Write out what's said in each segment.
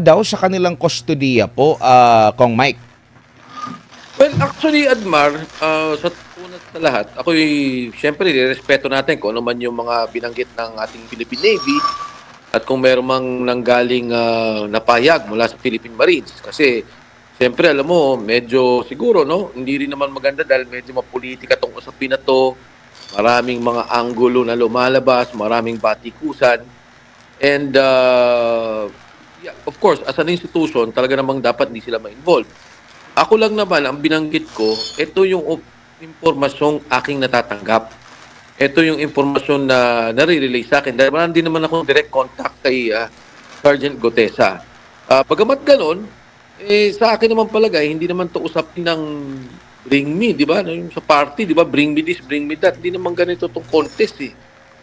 daw sa kanilang kustodiya po, Kong Mike? Well, actually, Admar, sa una sa lahat, ako'y siyempre, respeto natin kung ano man yung mga binanggit ng ating Philippine Navy at kung meron mang nanggaling napahayag mula sa Philippine Marines. Kasi, siyempre, alam mo, medyo siguro, no? Hindi rin naman maganda dahil medyo mapolitika tong usapin na to. Maraming mga anggulo na lumalabas, maraming batikusan. And, yeah, of course, as an institution, talaga namang dapat hindi sila ma-involve. Ako lang naman, ang binanggit ko, ito yung impormasyong aking natatanggap. Ito yung impormasyon na nare-relay sa akin. Dahil hindi naman ako direct contact kay Sergeant Gutesa. Bagamat ganon, sa akin naman palagay, hindi naman to usapin ng bring me, di ba? Yung sa party, di ba? Bring me this, bring me that. Hindi naman ganito itong contest eh.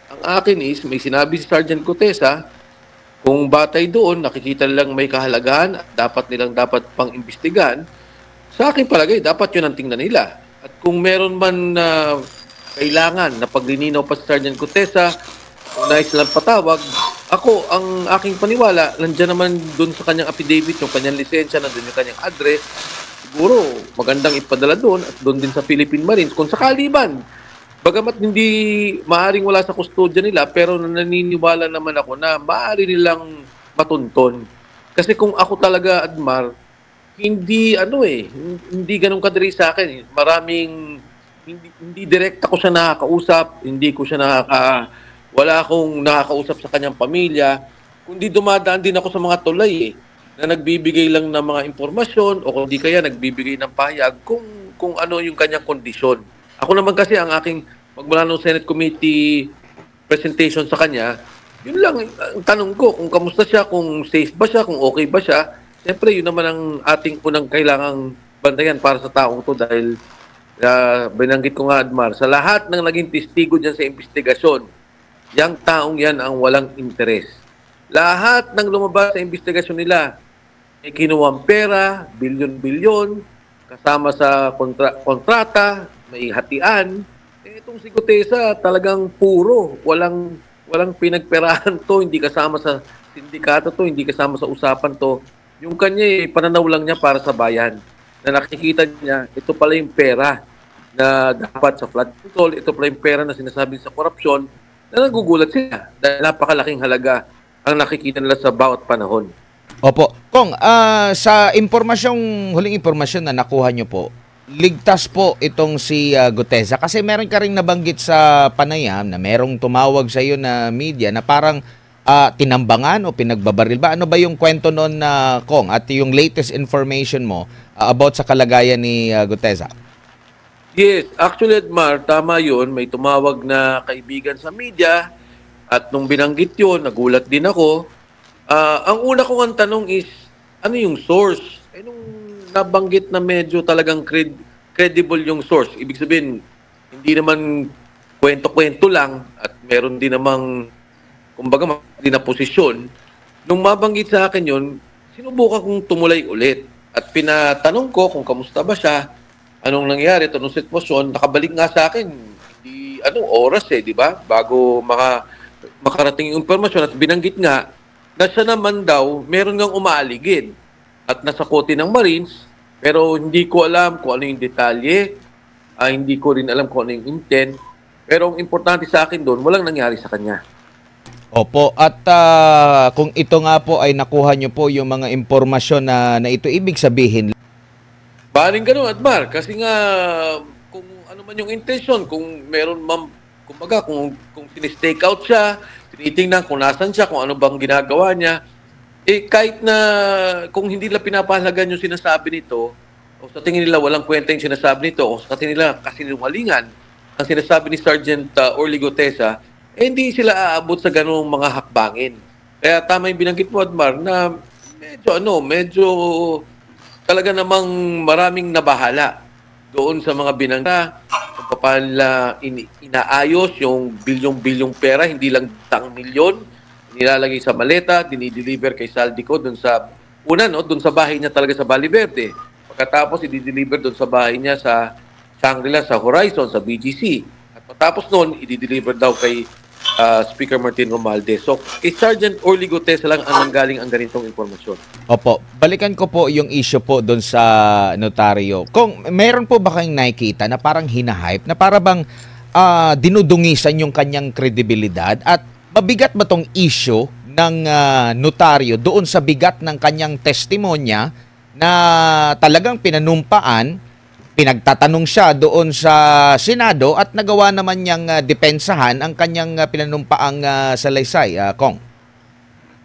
Ang akin is, may sinabi si Sergeant Gutesa, kung batay doon, nakikita nilang may kahalagahan at dapat pang-imbestigahan, sa akin palagay, dapat yun ang tingnan nila. At kung meron man kailangan na paglilinaw pa si Sergeant Gutesa, kung nais lang patawag, ako, ang aking paniwala, nandiyan naman doon sa kanyang affidavit, yung kanyang lisensya, nandun yung kanyang address, siguro magandang ipadala doon at doon din sa Philippine Marines. Kung sakali man, bagamat hindi maaring wala sa kustodya nila, pero naniniwala naman ako na maaari nilang matunton. Kasi kung ako talaga, Admar, hindi ganun kadiri sa akin. Maraming hindi direct ako siya nakakausap, hindi ko siya wala akong nakakausap sa kanyang pamilya, kundi dumadaan din ako sa mga tulay na nagbibigay lang ng mga impormasyon o kundi kaya nagbibigay ng pahayag kung ano yung kanyang kondisyon. Ako naman kasi ang aking magmula ng Senate Committee presentation sa kanya, yun lang ang tanong ko, kung kamusta siya, kung safe ba siya, kung okay ba siya. Siyempre, yun naman ang ating unang kailangang bantayan para sa taong to dahil binanggit ko nga, Admar, sa lahat ng naging testigo dyan sa investigasyon, yung taong yan ang walang interes. Lahat ng lumabas sa investigasyon nila, may kinuwang pera, bilyon-bilyon, kasama sa kontrata, may hatian. Itong si Gutesa talagang puro, walang pinagperahan to, hindi kasama sa sindikato to, hindi kasama sa usapan to. Yung kanya, pananaw lang niya para sa bayan. Na nakikita niya, ito pala yung pera na dapat sa flood control, ito pala yung pera na sinasabi sa korupsyon, na nagugulat sila dahil napakalaking halaga ang nakikita nila sa bawat panahon. Opo. Kong, sa huling impormasyon na nakuha nyo po, ligtas po itong si Gutesa kasi meron ka rin nabanggit sa panayam na merong tumawag sa iyo na media na parang tinambangan o pinagbabaril ba? Ano ba yung kwento noon na Kong at yung latest information mo about sa kalagayan ni Gutesa? Yes, actually, Edmar, tama yun. May tumawag na kaibigan sa media at nung binanggit yun, nagulat din ako. Ang una kong ang tanong is, ano yung source? Nung nabanggit na medyo talagang credible yung source. Ibig sabihin, hindi naman kwento-kwento lang at meron din namang kumbaga din na posisyon. Nung mabanggit sa akin yun, sinubukan kong tumulay ulit. At pinatanong ko kung kamusta ba siya, anong nangyari, anong sitwasyon, nakabalik nga sa akin, oras di ba? Bago makarating yung informasyon at binanggit nga, na siya naman daw, meron ngang umaaligid at nasa kote ng Marines, pero hindi ko alam kung ano yung detalye, hindi ko rin alam kung ano yung intent, pero ang importante sa akin doon, walang nangyari sa kanya. Opo, at kung ito nga po ay nakuha nyo po yung mga impormasyon na ito, ibig sabihin? Baling ganun, Admar, kasi nga kung ano man yung intention, kung meron kumbaga kung sinistake out siya, tinitingnan kung nasan siya, kung ano bang ginagawa niya, kahit na kung hindi nila pinapahalagan yung sinasabi nito, o sa tingin nila walang kwenta yung sinasabi nito, o sa tingin nila kasinungalingan ang sinasabi ni Sergeant Orly Gutesa, hindi sila aabot sa ganung mga hakbangin. Kaya tama yung binanggit mo, Admar, na medyo talaga namang maraming nabahala doon sa mga binangga kung paano inaayos yung bilyong-bilyong pera, hindi lang tang milyon, nilalagay sa maleta, dinideliver kay Saldico doon sa doon sa bahay niya talaga sa Valle Verde. Pagkatapos i-deliver doon sa bahay niya sa Shangri-La, sa Horizon, sa BGC. At matapos noon, i-deliver daw kay Speaker Martin Romualdez. So, kay Sergeant Orly Gutesa lang ang nanggaling ang ganitong impormasyon. Opo, balikan ko po yung issue po doon sa notaryo. Kung meron po ba kayong nakikita na parang hinahype, na para bang dinudungisan yung kanyang kredibilidad, at mabigat ba tong issue ng notaryo doon sa bigat ng kanyang testimonya na talagang pinanumpaan, pinagtatanong siya doon sa Senado at nagawa naman niyang depensahan ang kanyang pinanumpaang salaysay, Kong?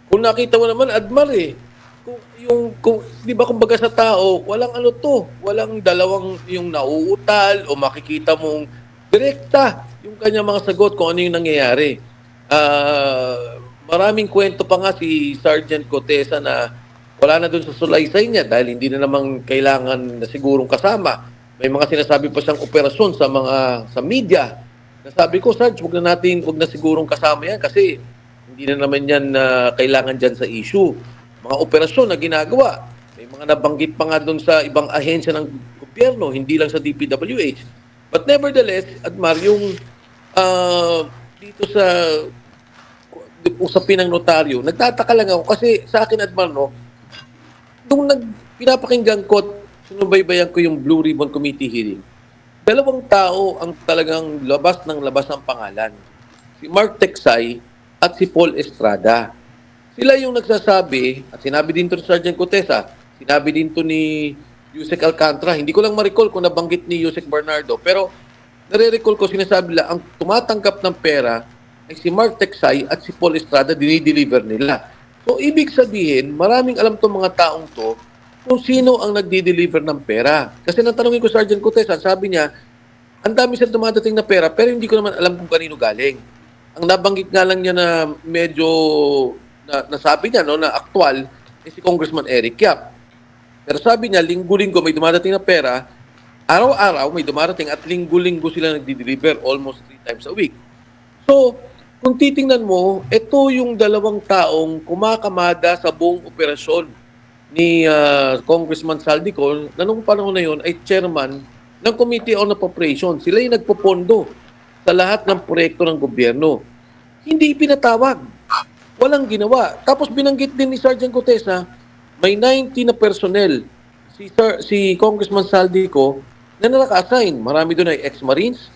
Kung nakita mo naman, Admar di ba kumbaga sa tao, walang ano to, walang dalawang yung nauutal o makikita mong direkta yung kanyang mga sagot kung ano yung nangyayari. Maraming kwento pa nga si Sergeant Gutesa na wala na dun sa sulaysay niya dahil hindi na naman kailangan na sigurong kasama. May mga sinasabi pa siyang operasyon sa media. Nasabi ko, Sarge, wag na sigurong kasama yan kasi hindi na naman yan kailangan dyan sa issue. Mga operasyon na ginagawa. May mga nabanggit pa nga doon sa ibang ahensya ng gobyerno, hindi lang sa DPWH. But nevertheless, Admar, yung dito sa usapin ng notaryo, nagtataka lang ako kasi sa akin, Admar, nung pinapakinggan ko, sinubaybayan ko yung Blue Ribbon Committee hearing, dalawang tao ang talagang labas ang pangalan. Si Mark Teksay at si Paul Estrada. Sila yung nagsasabi, at sinabi din to ni Sergeant Gutesa, sinabi din to ni Yusek Alcantara, hindi ko lang ma-recall kung nabanggit ni Yusek Bernardo, pero nare-recall ko, sinasabi nila, ang tumatanggap ng pera ay si Mark Teksay at si Paul Estrada, dinideliver nila. So, ibig sabihin, maraming alam tong mga taong to kung sino ang nagdi-deliver ng pera. Kasi nang tanongin ko Sergeant Gutesa, sabi niya, ang dami siya dumadating na pera, pero hindi ko naman alam kung kanino galing. Ang nabanggit nga lang niya na medyo, nasabi niya, na aktual, si Congressman Eric Yap. Pero sabi niya, linggo-linggo may dumadating na pera, araw-araw may dumarating at linggo-linggo sila nagdi-deliver almost 3 times a week. So, kung titingnan mo, ito yung dalawang taong kumakamada sa buong operasyon ni Congressman Saldico na nung panahon na yun ay chairman ng Committee on Appropriations. Sila yung nagpopondo sa lahat ng proyekto ng gobyerno. Hindi pinatawag. Walang ginawa. Tapos binanggit din ni Sergeant Gutesa, may 90 na personnel si Congressman Saldico na naka-assign. Marami doon ay ex-Marines,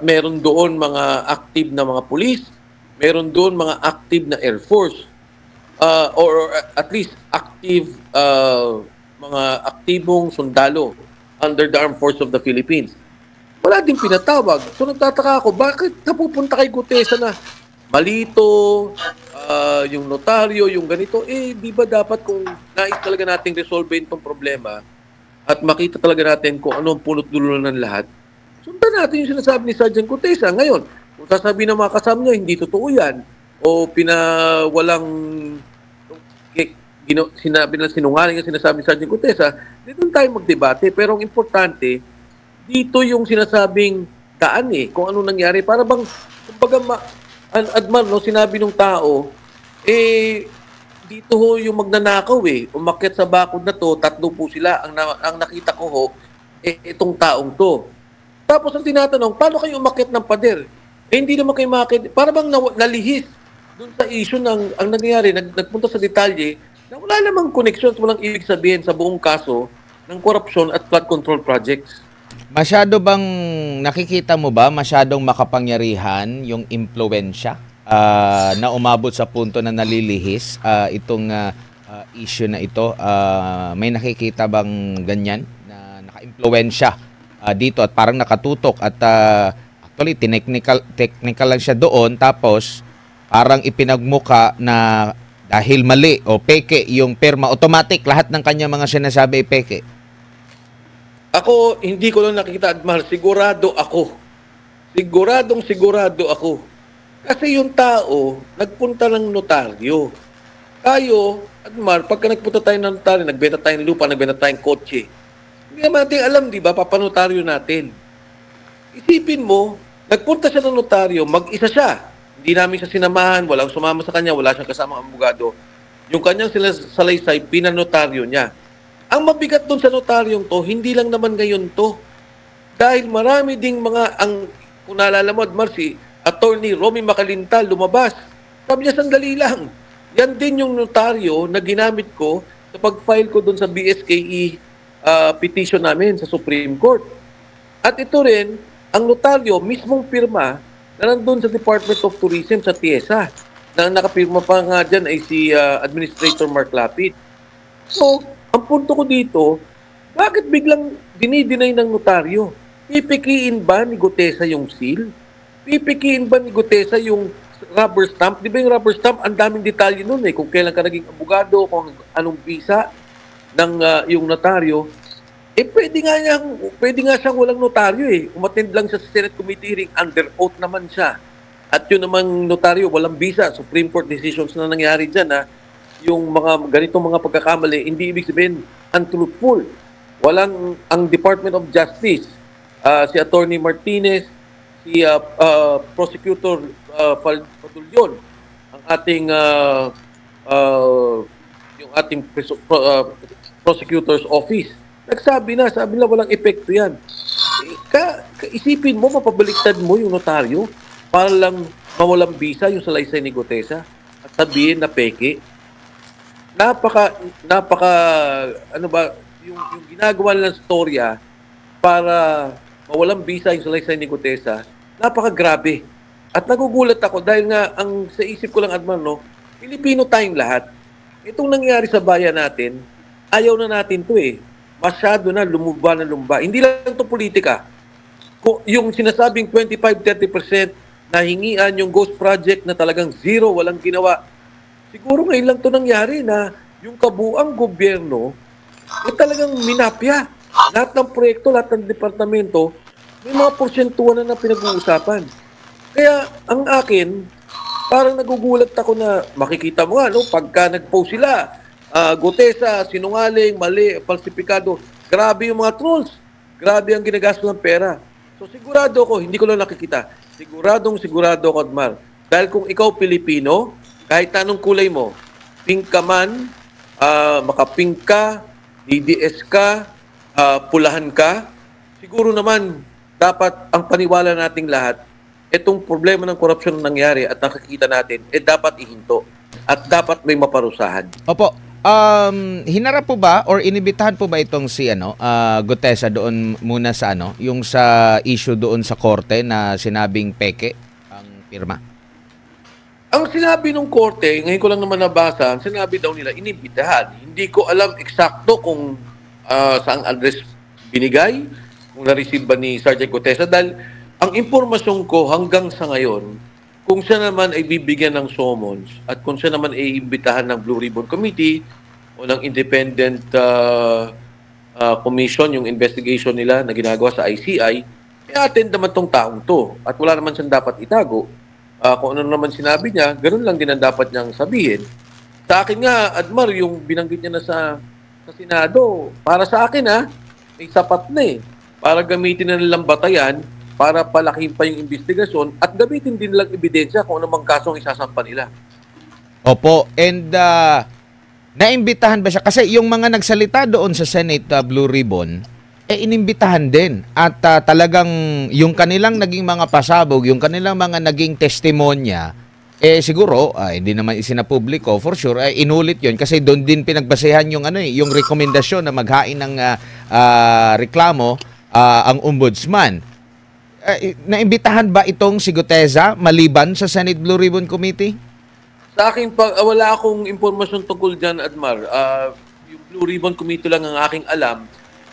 meron doon mga active na mga police, meron doon mga active na Air Force, or at least active mga aktibong sundalo under the Armed Forces of the Philippines. Wala din pinatawag. So nagtataka ako, bakit napupunta kay Gutesa na malito, yung notaryo, yung ganito, di ba dapat kung nais talaga nating resolve itong problema at makita talaga natin kung ano ang punot dulo ng lahat, sundan natin yung sinasabi ni Sergeant Gutesa. Ngayon, kung sasabihin ng mga kasama niya, hindi totoo yan, o sinabi na sinungaling ang sinasabi ni Sergeant Gutesa, dito tayo magdebate. Pero ang importante, dito yung sinasabing daan kung ano nangyari. Para bang, kumbaga, Admar, sinabi ng tao, dito ho yung magnanakaw umakyat sa bakod na to, 3 po sila. Ang nakita ko ho, itong taong to. Tapos ang tinatanong, paano kayo umakyat ng pader? Hindi naman kayo makakit. Para bang nalihis dun sa issue ng ang nangyayari, nagpunta sa detalye, na wala namang connections, walang ibig sabihin sa buong kaso ng corruption at flood control projects. Masyado bang nakikita mo ba masyadong makapangyarihan yung impluwensya na umabot sa punto na nalilihis itong issue na ito? May nakikita bang ganyan na naka-impluwensya dito at parang nakatutok at actually technical lang siya doon, tapos parang ipinagmuka na dahil mali o peke yung perma, automatic lahat ng kanya mga sinasabi ay peke? Ako, hindi ko lang nakikita, Admar. Sigurado ako. Sigurado ako. Kasi yung tao, nagpunta ng notaryo. Tayo, Admar, pagka nagpunta tayo ng notaryo, nagbenta tayo ng lupa, nagbenta tayong kotse, hindi naman natin alam, di ba, papanotaryo natin. Isipin mo, nagpunta siya ng notaryo, mag-isa siya. Hindi namin siya sinamahan, walang sumama sa kanya, wala siyang kasamang abogado. Yung kanyang salaysay, pinanotaryo niya. Ang mabigat doon sa notaryong to, hindi lang naman ngayon to. Dahil marami ding kung naalala mo, Admar, si Attorney Romy Macalintal lumabas. Sabi niya, sandali lang. Yan din yung notaryo na ginamit ko sa pag-file ko doon sa BSKE petition namin sa Supreme Court. At ito rin, ang notaryo, mismong pirma na nandun sa Department of Tourism sa TIESA. Na nakapirma pa nga dyan ay si Administrator Mark Lapid. So, ang punto ko dito, bakit biglang dinidinay ng notaryo? Pipikiin ba ni Gutesa yung seal? Pipikiin ba ni Gutesa yung rubber stamp? Di ba yung rubber stamp, ang daming detalye nun eh. Kung kailan ka naging abogado, kung anong visa ng yung notaryo. Eh pwede nga siyang walang notaryo eh. Umattend lang siya sa Senate Committee hearing, under oath naman siya. At yun namang notaryo, walang visa. Supreme Court decisions na nangyari dyan na yung mga ganitong mga pagkakamali, hindi ibig sabihin untruthful. Walang ang Department of Justice, si Attorney Martinez, si Prosecutor Padulyon, ang ating yung ating Prosecutor's Office. Sabi na walang epekto yan. Isipin mo, mapabaliktad mo yung notaryo para lang mawalang visa yung salaysay ni Gutesa at sabihin na peke. Ano ba, yung ginagawa nilang storya para mawalang visa yung salaysay ni Gutesa, napakagrabe. At nagugulat ako dahil nga ang sa isip ko lang, Adman, no, Pilipino tayong lahat. Itong nangyari sa bayan natin, ayaw na natin to eh. Masyado na lumumba na lumba. Hindi lang to politika. Yung sinasabing 25-30% na hingian yung ghost project na talagang zero, walang ginawa. Siguro ngayon lang to nangyari na yung kabuang gobyerno talagang minapya. Lahat ng proyekto, lahat ng departamento, may mga porsentuhan na pinag-uusapan. Kaya ang akin, parang nagugulat ako na makikita mo nga, no, pagka nag-post sila, Gutesa, sinungaling, mali, falsifikado, grabe yung mga trolls. Grabe ang ginagastos ng pera. So sigurado ko, hindi ko lang nakikita, sigurado ako, Admar. Dahil kung ikaw Pilipino, kahit anong kulay mo, pink ka man, makapink ka, DDS ka, pulahan ka, siguro naman dapat ang paniwala nating lahat, itong problema ng korupsyon na nangyari at nakikita natin, dapat ihinto at dapat may maparusahan. Opo. Hinarap po ba or inibitahan po ba itong si Gutesa doon muna sa yung sa issue doon sa korte na sinabing peke ang pirma? Ang sinabi ng korte, ngayon ko lang naman nabasa, sinabi daw nila inibitahan. Hindi ko alam eksakto kung saang address binigay, kung na-receive ba ni Sergeant Gutesa, dahil ang impormasyon ko hanggang sa ngayon, kung siya naman ay bibigyan ng summons at kung siya naman ay imbitahan ng Blue Ribbon Committee o ng independent commission, yung investigation nila na ginagawa sa ICI, i-attend naman tong taong to at wala naman siyang dapat itago. Kung ano naman sinabi niya, ganun lang din ang dapat niyang sabihin. Sa akin nga, Admar, yung binanggit niya na sa Senado, para sa akin may sapat na eh. Para gamitin na nilang batayan para palakihin pa yung investigasyon at gamitin din lang ebidensya kung anumang kasong isasampa nila. Opo, and naimbitahan ba siya? Kasi yung mga nagsalita doon sa Senate Blue Ribbon, inimbitahan din. At talagang yung kanilang naging mga pasabog, yung kanilang mga naging testimonya, siguro, hindi naman isinapubliko, for sure, inulit yon kasi doon din pinagbasehan yung, yung rekomendasyon na maghain ng reklamo ang ombudsman. Naimbitahan ba itong si Gutesa maliban sa Senate Blue Ribbon Committee? Sa akin, wala akong impormasyon tungkol dyan, Admar. Yung Blue Ribbon Committee lang ang aking alam.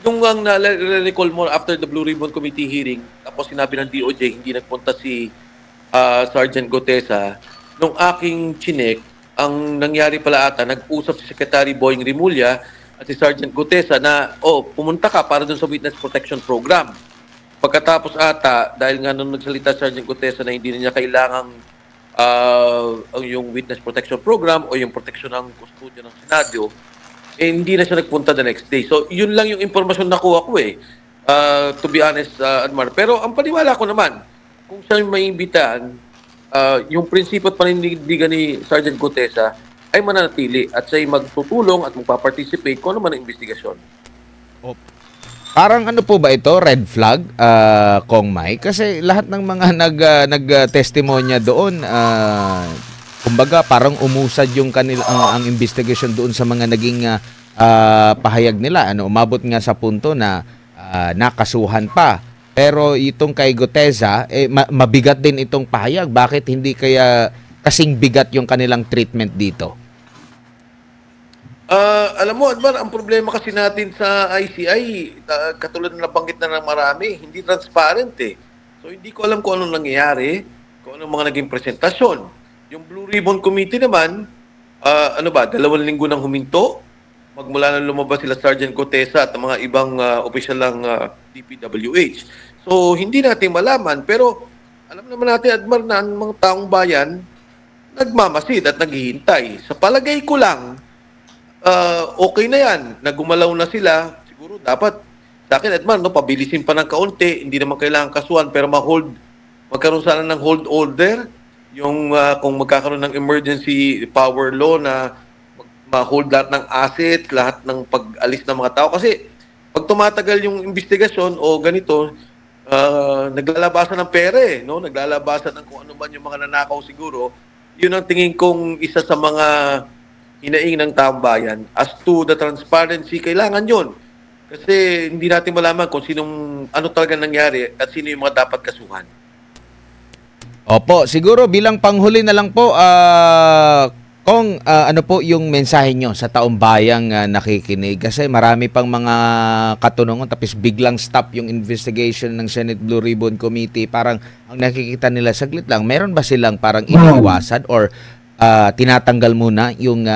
Nung ang na-recall mo after the Blue Ribbon Committee hearing, tapos sinabi ng DOJ, hindi nagpunta si Sergeant Gutesa, nung aking chinek, ang nangyari pala ata, nag-usap si Secretary Boying Rimulya at si Sergeant Gutesa na, pumunta ka para dun sa Witness Protection Program. Pagkatapos ata, dahil nga nung nagsalita Sergeant Gutesa na hindi na niya kailangang yung Witness Protection Program o yung protection ng kustodya ng Senado, hindi na siya nagpunta the next day. So, yun lang yung impormasyon na nakuha ko to be honest, Admar. Pero ang paniwala ko naman, kung siya may imbitahan, yung prinsipyo at panindigan ni Sergeant Gutesa ay mananatili at siya'y magtutulong at magpa-participate kung ano man ang investigasyon. Parang ano po ba ito, red flag, Kong Mai? Kasi lahat ng mga nag-testimonya doon, kumbaga parang umusad yung kanila ang investigation doon sa mga naging pahayag nila. Ano, umabot nga sa punto na nakasuhan pa. Pero itong kay Guteza, mabigat din itong pahayag. Bakit hindi kaya kasing bigat yung kanilang treatment dito? Alam mo, Admar, ang problema kasi natin sa ICI, katulad na nabanggit na ng marami, hindi transparent eh. So hindi ko alam kung anong nangyayari, kung anong mga naging presentasyon. Yung Blue Ribbon Committee naman, 2 linggo nang huminto, magmula nang lumabas sila Sergeant Cotesa at ang mga ibang opisyal ng DPWH. So hindi natin malaman, pero alam naman natin, Admar, na ang mga taong bayan nagmamasid at naghihintay. Sa palagay ko lang, okay na yan, nagumalaw na sila, siguro dapat, sa akin, Edman, pabilisin pa ng kaunti, hindi naman kailangan kasuhan, pero magkaroon sana ng hold order, yung kung magkakaroon ng emergency power law na ma-hold lahat ng asset, lahat ng pag-alis ng mga tao. Kasi pag tumatagal yung investigasyon o ganito, naglalabasan ng pera no? Naglalabasan ng kung ano man yung mga nanakaw siguro. Yun ang tingin kong isa sa mga hinaing ng taong bayan. As to the transparency, kailangan yun. Kasi hindi natin malaman kung ano talaga nangyari at sino yung mga dapat kasuhan. Opo, siguro bilang panghuli na lang po, Kong, ano po yung mensahe nyo sa taong bayang nakikinig? Kasi marami pang mga katunungan tapos biglang stop yung investigation ng Senate Blue Ribbon Committee. Parang ang nakikita nila saglit lang, meron ba silang parang iniiwasan or tinatanggal muna yung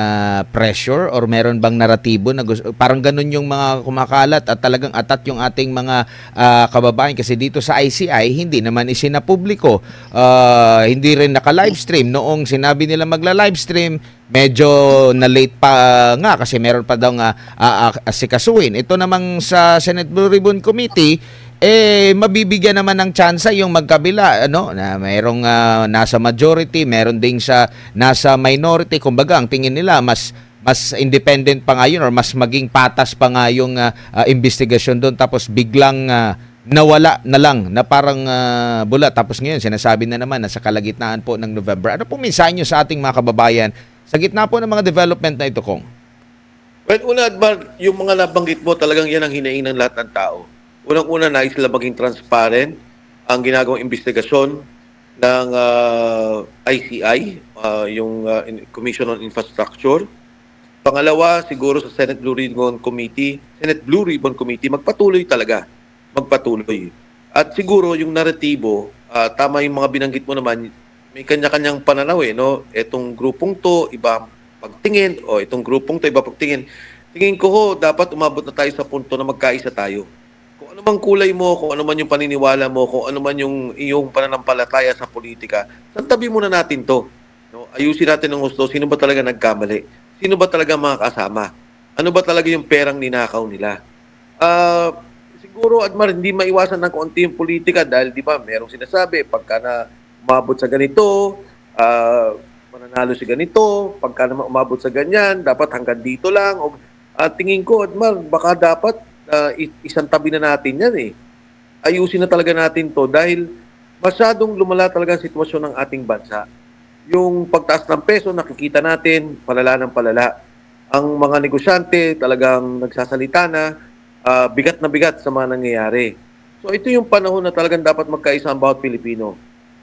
pressure or meron bang naratibo na parang ganun yung mga kumakalat at talagang atat yung ating mga kababayan kasi dito sa ICI hindi naman isinapubliko, hindi rin naka-livestream. Noong sinabi nila magla-livestream, medyo na late pa nga kasi meron pa daw asikasuhin. Ito namang sa Senate Blue Ribbon Committee, mabibigyan naman ng tsansa yung magkabila, na mayroong nasa majority, meron ding sa nasa minority. Kumbaga ang tingin nila mas independent pa nga yun or mas maging patas pa nga yung investigasyon doon, tapos biglang nawala na lang na parang bula, tapos ngayon sinasabi na naman na sa kalagitnaan po ng November. Ano po mensahe nyo sa ating mga kababayan sa gitna po ng mga development na ito, Kong? Well, una, Admar, yung mga nabanggit mo, talagang yan ang hinaing ng lahat ng tao. Unang-una, nais sila maging transparent ang ginagawang investigasyon ng ICI, yung Commission on Infrastructure. Pangalawa, siguro sa Senate Blue Ribbon Committee, magpatuloy talaga. Magpatuloy. At siguro yung naratibo, tama yung mga binanggit mo naman, may kanya-kanyang pananaw no? Etong grupong to, iba pagtingin, o itong grupong to, iba pagtingin. Tingin ko dapat umabot na tayo sa punto na magkaisa tayo. Kung ano man kulay mo, kung ano man yung paniniwala mo, kung ano man yung iyong pananampalataya sa politika, santabi muna natin to. No? Ayusin natin ng gusto, sino ba talaga nagkamali? Sino ba talaga mga kasama? Ano ba talaga yung perang ninakaw nila? Siguro, Admar, hindi maiwasan ng konti yung politika dahil di ba merong sinasabi, pagka na umabot sa ganito, mananalo si ganito, pagka naman umabot sa ganyan, dapat hanggang dito lang. Tingin ko, Admar, baka dapat isang tabi na natin yan Ayusin na talaga natin to dahil masyadong lumala talaga ang sitwasyon ng ating bansa. Yung pagtaas ng peso, nakikita natin, palala ng palala. Ang mga negosyante talagang nagsasalita na bigat na bigat sa mga nangyayari. So ito yung panahon na talagang dapat magkaisa ang bawat Pilipino.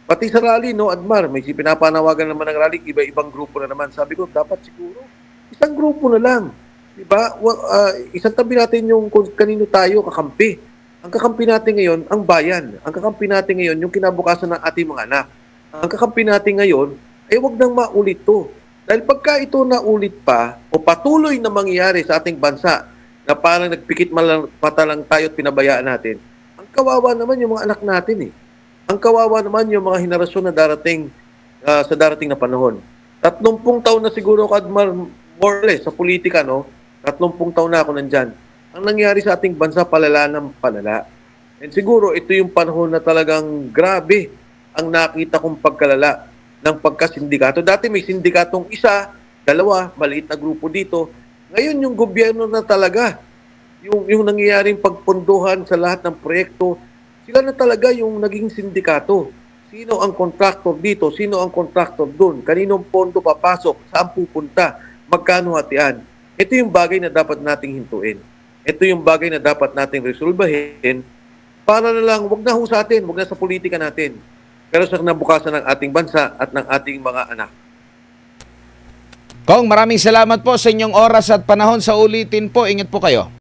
Pati sa rally, Admar, may pinapanawagan naman ng rally, iba-ibang grupo na naman. Sabi ko, dapat siguro isang grupo na lang. Diba? Isang tabi natin yung kung kanino tayo kakampi. Ang kakampi natin ngayon, ang bayan. Ang kakampi natin ngayon, yung kinabukasan ng ating mga anak. Ang kakampi natin ngayon, ay wag nang maulit to. Dahil pagka ito naulit pa, o patuloy na mangyayari sa ating bansa, na parang nagpikit mata lang tayo at pinabayaan natin, ang kawawa naman yung mga anak natin Ang kawawa naman yung mga henerasyon na darating sa darating na panahon. 30 taon na siguro, Kadmar, more or less, sa politika, 30 taon na ako nandyan. Ang nangyari sa ating bansa, palala ng palala. And siguro, ito yung panahon na talagang grabe ang nakita kong pagkalala ng pagkasindikato. Dati may sindikatong 1, 2, maliit na grupo dito. Ngayon, yung gobyerno na talaga. yung nangyayaring pagpondohan sa lahat ng proyekto, sila na talaga yung naging sindikato. Sino ang contractor dito? Sino ang contractor doon? Kaninong pondo papasok? Saan pupunta? Magkano hatian? Ito yung bagay na dapat nating hintuin. Ito yung bagay na dapat nating resolbahin para na lang, wag na ho sa atin, wag na sa politika natin. Pero sa kinabukasan ng ating bansa at ng ating mga anak. Kong, maraming salamat po sa inyong oras at panahon. Sa ulitin po, ingat po kayo.